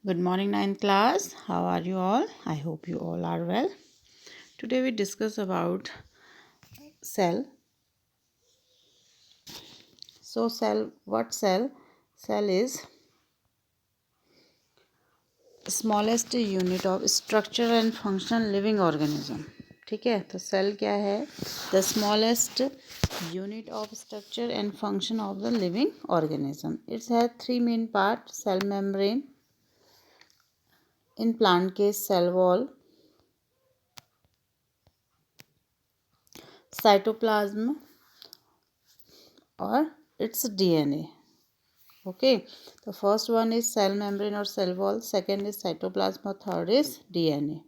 Good morning, ninth class. How are you all? I hope you all are well. Today we discuss about cell. So cell, what cell? Cell is smallest unit of structure and function living organism. ठीक है, तो cell क्या है? The smallest unit of structure and function of the living organism. It has three main parts: cell membrane, in plant case cell wall, cytoplasm और its DNA. Okay, the first one is cell membrane or cell wall, second is cytoplasm, third is DNA.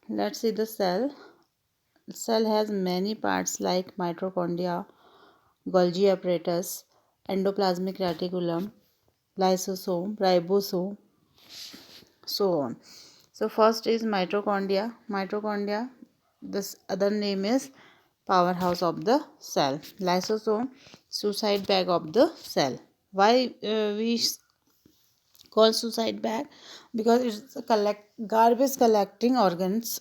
Let's see the cell. Cell has many parts like mitochondria, Golgi apparatus, endoplasmic reticulum, lysosome, ribosome, so on. So first is mitochondria. Mitochondria, this other name is powerhouse of the cell. Lysosome, suicide bag of the cell. Why we call suicide bag? Because it's a garbage collecting organs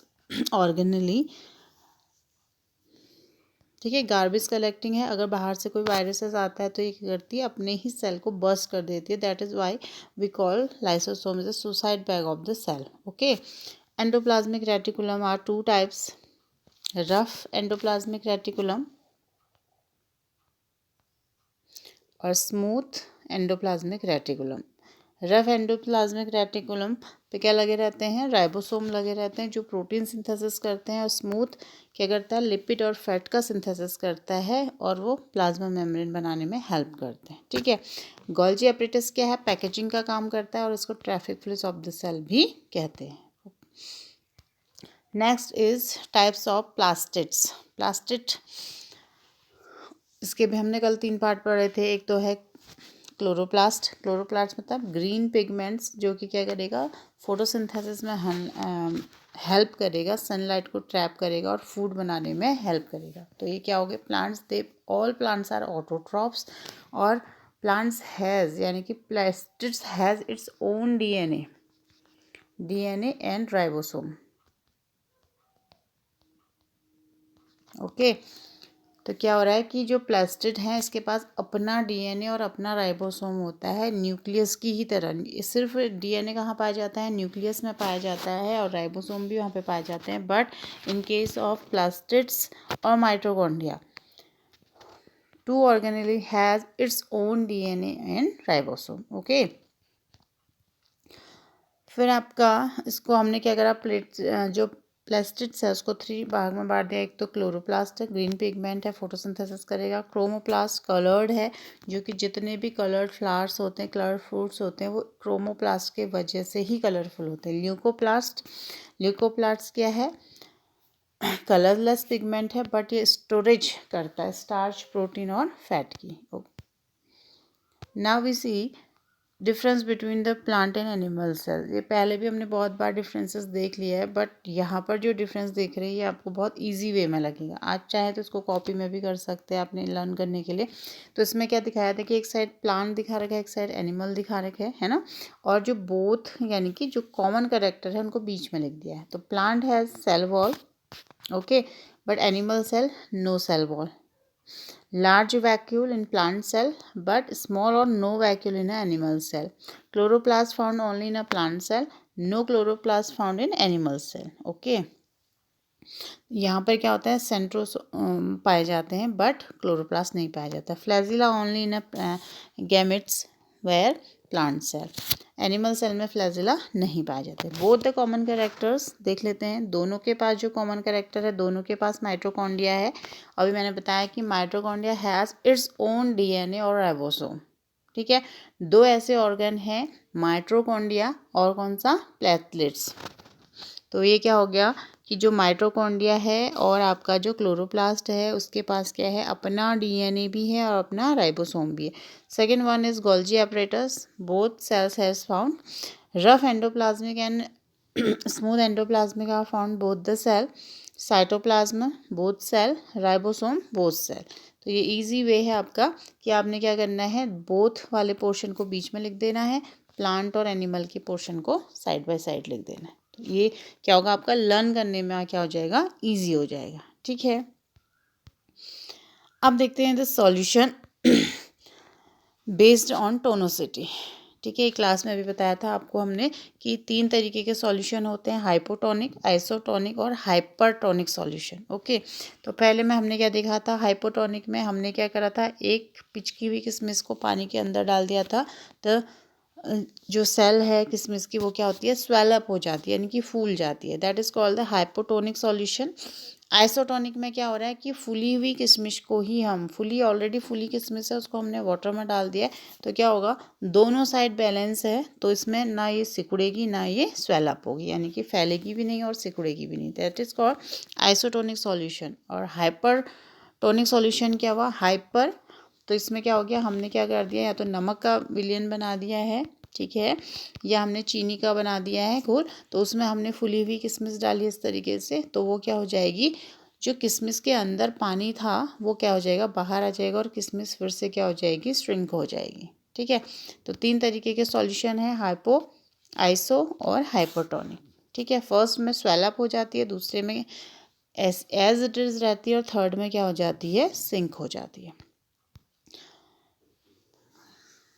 organelle. ठीक है, garbage collecting है. अगर बाहर से कोई viruses आता है तो ये क्या करती है, अपने ही सेल को बर्स्ट कर देती है. That is why we call lysosome is the suicide bag of the cell. Okay, endoplasmic reticulum are two types: rough endoplasmic reticulum और smooth endoplasmic reticulum. Rough endoplasmic reticulum पे क्या लगे रहते हैं? राइबोसोम लगे रहते हैं जो प्रोटीन सिंथेसिस करते हैं. और स्मूथ क्या करता है? लिपिड और फैट का सिंथेसिस करता है और वो प्लाज्मा मेम्ब्रेन बनाने में हेल्प करते हैं. ठीक है, गोल्जी एपरेटस क्या है? पैकेजिंग का काम करता है और इसको traffic police of the cell भी कहते हैं. Next is types of plastids. Plastid, इसके भी हमने कल 3 पार्ट पढ़े थे. एक तो है क्लोरोप्लास्ट. क्लोरोप्लास्ट मतलब ग्रीन पिगमेंट्स जो कि क्या करेगा? फोटोसिंथेसिस में हेल्प करेगा, सनलाइट को ट्रैप करेगा और फूड बनाने में हेल्प करेगा. तो ये क्या हो गए? Plants. They all plants are autotrophs. और प्लांट्स हैज़ यानी कि plastids has its own DNA and ribosome. Okay, तो क्या हो रहा है कि जो प्लास्टिड हैं इसके पास अपना डीएनए और अपना राइबोसोम होता है, न्यूक्लियस की ही तरह. सिर्फ डीएनए कहाँ पाया जाता है? न्यूक्लियस में पाया जाता है और राइबोसोम भी वहाँ पे पाए जाते हैं. But in case of plastids और mitochondria, two organelle has its own DNA and ribosome. Okay, फिर आपका इसको हमने क्या करा? जो प्लास्टिड्स है उसको 3 भाग में बांट दिया. एक तो क्लोरोप्लास्ट है, ग्रीन पिगमेंट है, फोटोसिंथेसिस करेगा. क्रोमोप्लास्ट कलर्ड है, जो कि जितने भी कलर्ड फ्लावर्स होते हैं, कलर्ड फ्रूट्स होते हैं, वो क्रोमोप्लास्ट के वजह से ही कलरफुल होते हैं. ल्यूकोप्लास्ट क्या है? कलरलेस पिगमेंट है बट ये स्टोरेज करता है स्टार्च, प्रोटीन और फैट की. Now we see difference between the plant and animal cell. ये पहले भी हमने बहुत बार डिफरेंसेस देख लिया है, बट यहाँ पर जो डिफरेंस देख रहे हैं ये आपको बहुत इजी वे में लगेगा. आप चाहे तो इसको कॉपी में भी कर सकते हैं आपने लर्न करने के लिए. तो इसमें क्या दिखाया था कि एक साइड प्लांट दिखा रखा है, एक साइड एनिमल दिखा रखा है ना. और जो बोथ यानी कि जो कॉमन करेक्टर है उनको बीच में लिख दिया है. तो plant has cell wall, okay, but animal cell no cell wall. Large vacuole in plant cell but small or no vacuole in an animal cell. Chloroplast found only in a plant cell. No chloroplast found in animal cell. Okay. यहाँ पर क्या होता है? सेंट्रोस पाए जाते हैं but chloroplast नहीं पाया जाता. Flagella only in gametes where plant cell. Animal cell में फ्लैजिला नहीं पाए जाते. बोथ द कॉमन कैरेक्टर्स देख लेते हैं. दोनों के पास जो कॉमन कैरेक्टर है, दोनों के पास माइटोकॉन्ड्रिया है. अभी मैंने बताया कि mitochondria has its own DNA और राइबोसोम. ठीक है, 2 ऐसे ऑर्गन हैं, माइटोकॉन्ड्रिया और कौन सा? प्लेटलेट्स. तो ये क्या हो गया कि जो माइटोकॉन्ड्रिया है और आपका जो क्लोरोप्लास्ट है उसके पास क्या है? अपना डीएनए भी है और अपना राइबोसोम भी है. Second one is Golgi apparatus. Both cells has found. Rough endoplasmic and smooth endoplasmic are found both the cell. Cytoplasm both cell, ribosome both cell. तो ये इजी वे है आपका कि आपने क्या करना है, बोथ वाले पोर्शन को बीच में लिख देना है, प्लांट और एनिमल के पोर्शन को साइड बाय साइड लिख देना है। तो ये क्या होगा आपका, लर्न करने में क्या हो जाएगा, ईजी हो जाएगा। ठीक है, अब देखते हैं द सॉल्यूशन बेस्ड ऑन टोनोसिटी। ठीक है, क्लास में अभी बताया था आपको हमने कि 3 तरीके के सॉल्यूशन होते हैं, हाइपोटोनिक, आइसोटोनिक और हाइपरटोनिक सॉल्यूशन। ओके, तो पहले में हमने क्या देखा था, हाइपोटोनिक में हमने क्या करा था, एक पिचकी हुई किशमिश को पानी के अंदर डाल दिया था, तो जो सेल है किशमिश की वो क्या होती है, स्वेल अप हो जाती है, यानी कि फूल जाती है। That is called the hypotonic solution. Isotonic में क्या हो रहा है कि फूली हुई किशमिश को ही हम ऑलरेडी फूली किशमिश है, उसको हमने वाटर में डाल दिया है, तो क्या होगा, दोनों साइड बैलेंस है, तो इसमें ना ये सिकुड़ेगी ना ये स्वेल अप होगी, यानी कि फैलेगी भी नहीं और सिकुड़ेगी भी नहीं। That is called isotonic solution. और हाइपरटोनिक सॉल्यूशन क्या हुआ, हाइपर, तो इसमें क्या हो गया, हमने क्या कर दिया, या तो नमक का विलयन बना दिया है, ठीक है, या हमने चीनी का बना दिया है घोल, तो उसमें हमने फुली हुई किशमिश डाली इस तरीके से, तो वो क्या हो जाएगी, जो किशमिश के अंदर पानी था वो क्या हो जाएगा, बाहर आ जाएगा और किशमिश फिर से क्या हो जाएगी, श्रिंक हो जाएगी। ठीक है, तो 3 तरीके के सॉल्यूशन है, हाइपो, आइसो और हाइपोटोनिक। ठीक है, फर्स्ट में स्वेलअप हो जाती है, दूसरे में एज इट इज रहती है, और थर्ड में क्या हो जाती है, सिंक हो जाती है।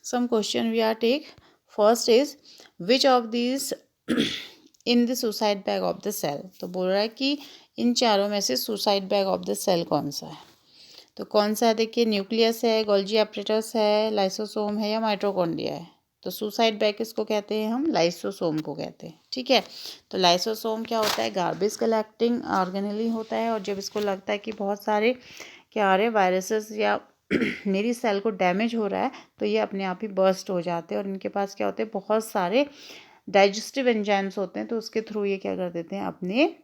Some question we are take. First is which of these in the suicide bag of the cell. तो बोल रहा है कि इन चारों में से suicide bag of the cell कौन सा है। तो कौन सा है, देखिए, न्यूक्लियस है, गोल्जी एपरेटस है, लाइसोसोम है या माइटोकॉन्ड्रिया है। तो सुसाइड बैग किसको कहते हैं हम, लाइसोसोम को कहते हैं। ठीक है, तो लाइसोसोम क्या होता है, गार्बेज कलेक्टिंग ऑर्गेनेली होता है, और जब इसको लगता है कि बहुत सारे क्या आ रहे वायरसेस या मेरी सेल को डैमेज हो रहा है, तो ये अपने आप ही बर्स्ट हो जाते हैं, और इनके पास क्या होते हैं, बहुत सारे डाइजेस्टिव एंजाइम्स होते हैं, तो उसके थ्रू ये क्या कर देते हैं, अपने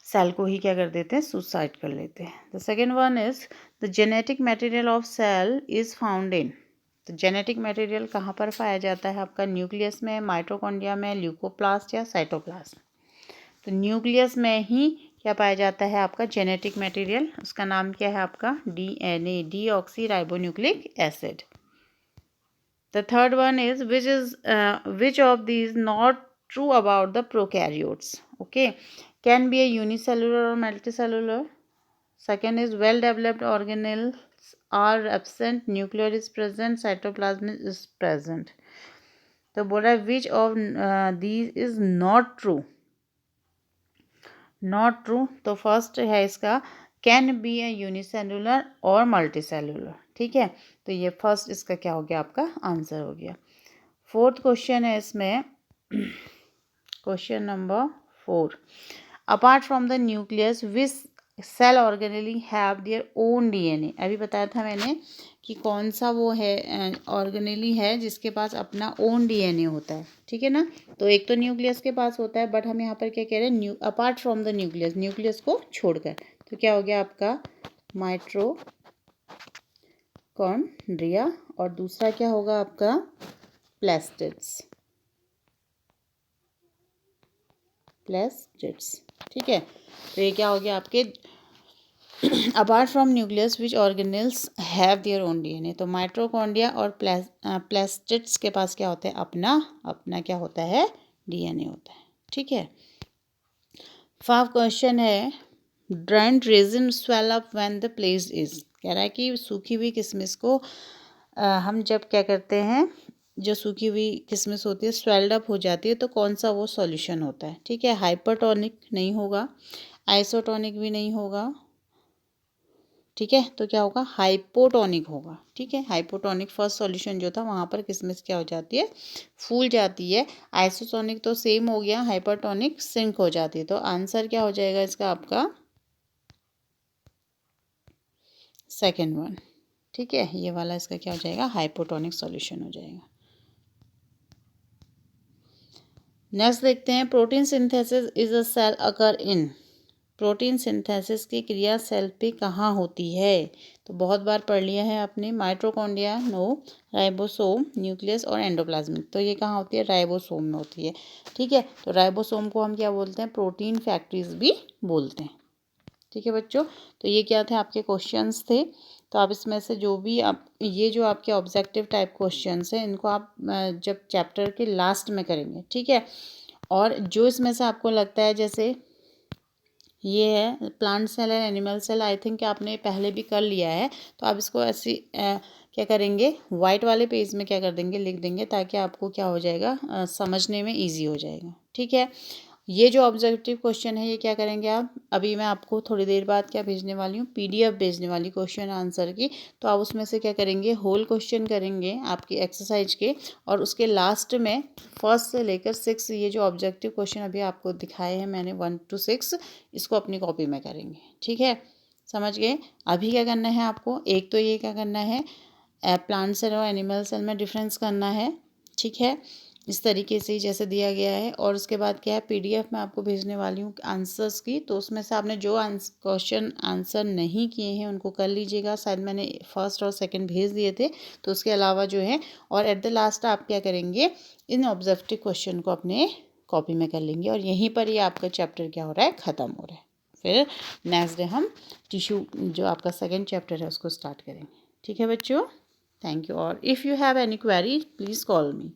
सेल को ही क्या कर देते हैं, सुसाइड कर लेते हैं। The second one is the genetic material of cell is found in. तो जेनेटिक मटेरियल कहाँ पर पाया जाता है आपका, न्यूक्लियस में, माइटोकॉन्ड्रिया में, ल्यूकोप्लास्ट या साइटोप्लाज्म। तो न्यूक्लियस में ही क्या पाया जाता है आपका जेनेटिक मटेरियल, उसका नाम क्या है आपका, DNA, deoxyribonucleic acid. The third one is which of these not true about the prokaryotes. Okay, can be a unicellular और multicellular. Second is well developed organelles are absent, nuclear is present, cytoplasm is present. तो बोल रहा है which of these is not true, not true. तो first है इसका can be a unicellular और multicellular. ठीक है, तो ये फर्स्ट इसका क्या हो गया, आपका आंसर हो गया। फोर्थ क्वेश्चन है इसमें, question number 4, apart from the nucleus which cell organelle have their own DNA। अभी बताया था मैंने कि कौन सा वो है ऑर्गेनेली है जिसके पास अपना ओन DNA होता है। ठीक है ना, तो एक तो न्यूक्लियस के पास होता है, बट हम यहाँ पर क्या कह रहे हैं, apart from the nucleus, nucleus को छोड़कर। तो क्या हो गया आपका माइटोकॉन्ड्रिया, और दूसरा क्या होगा आपका प्लास्टिड्स। ठीक है, तो ये क्या हो गया आपके apart from nucleus which organelles have their own DNA। तो माइटोकॉन्ड्रिया और प्लास्टिड्स के पास क्या होता है, अपना क्या होता है, DNA होता है। ठीक है, 5 क्वेश्चन है dried resin swell up when the place is. कह रहा है कि सूखी हुई किशमिश को हम जब क्या करते हैं, जो सूखी हुई किशमिश होती है स्वेल्ड अप हो जाती है, तो कौन सा वो सॉल्यूशन होता है। ठीक है, हाइपरटोनिक नहीं होगा, आइसोटोनिक भी नहीं होगा। ठीक है, तो क्या होगा, हाइपोटोनिक होगा। ठीक है, हाइपोटोनिक फर्स्ट सॉल्यूशन जो था वहाँ पर किशमिश क्या हो जाती है, फूल जाती है। आइसोटोनिक तो सेम हो गया, हाइपरटोनिक सिंक हो जाती है। तो आंसर क्या हो जाएगा इसका आपका सेकेंड वन। ठीक है, ये वाला इसका क्या हो जाएगा, हाइपोटोनिक सॉल्यूशन हो जाएगा। नेक्स्ट देखते हैं, protein synthesis is a cell occur in. Protein synthesis की क्रिया सेल पे कहाँ होती है। तो बहुत बार पढ़ लिया है आपने, माइटोकॉन्ड्रिया नो, राइबोसोम, न्यूक्लियस और एंडोप्लाज्मिक। तो ये कहाँ होती है, राइबोसोम में होती है। ठीक है, तो राइबोसोम को हम क्या बोलते हैं, प्रोटीन फैक्ट्रीज भी बोलते हैं। ठीक है बच्चों, तो ये क्या थे आपके क्वेश्चंस थे। तो आप इसमें से जो भी आप ये जो आपके ऑब्जेक्टिव टाइप क्वेश्चंस हैं इनको आप जब चैप्टर के लास्ट में करेंगे, ठीक है। और जो इसमें से आपको लगता है जैसे ये है plant cell and animal cell, I think आपने पहले भी कर लिया है, तो आप इसको ऐसी क्या करेंगे वाइट वाले पेज में क्या कर देंगे लिख देंगे, ताकि आपको क्या हो जाएगा समझने में ईजी हो जाएगा, ठीक है। ये जो ऑब्जेक्टिव क्वेश्चन है ये क्या करेंगे आप, अभी मैं आपको थोड़ी देर बाद क्या भेजने वाली हूँ, पीडीएफ भेजने वाली क्वेश्चन आंसर की। तो आप उसमें से क्या करेंगे होल क्वेश्चन करेंगे आपकी एक्सरसाइज के, और उसके लास्ट में फर्स्ट से लेकर 6 ये जो ऑब्जेक्टिव क्वेश्चन अभी आपको दिखाए हैं मैंने 1 to 6, इसको अपनी कॉपी में करेंगे, ठीक है। समझ गए। अभी क्या करना है आपको, एक तो ये क्या करना है प्लांट सेल और एनिमल सेल में डिफरेंस करना है, ठीक है, इस तरीके से जैसे दिया गया है। और उसके बाद क्या है पीडीएफ में आपको भेजने वाली हूँ आंसर्स की, तो उसमें से आपने जो क्वेश्चन आंसर नहीं किए हैं उनको कर लीजिएगा, शायद मैंने फर्स्ट और सेकंड भेज दिए थे, तो उसके अलावा जो है। और एट द लास्ट आप क्या करेंगे इन ऑब्जेक्टिव क्वेश्चन को अपने कॉपी में कर लेंगे, और यहीं पर ही आपका चैप्टर क्या हो रहा है ख़त्म हो रहा है। फिर नेक्स्ट डे हम टिश्यू जो आपका सेकेंड चैप्टर है उसको स्टार्ट करेंगे, ठीक है बच्चों। Thank you. और if you have any query please call me.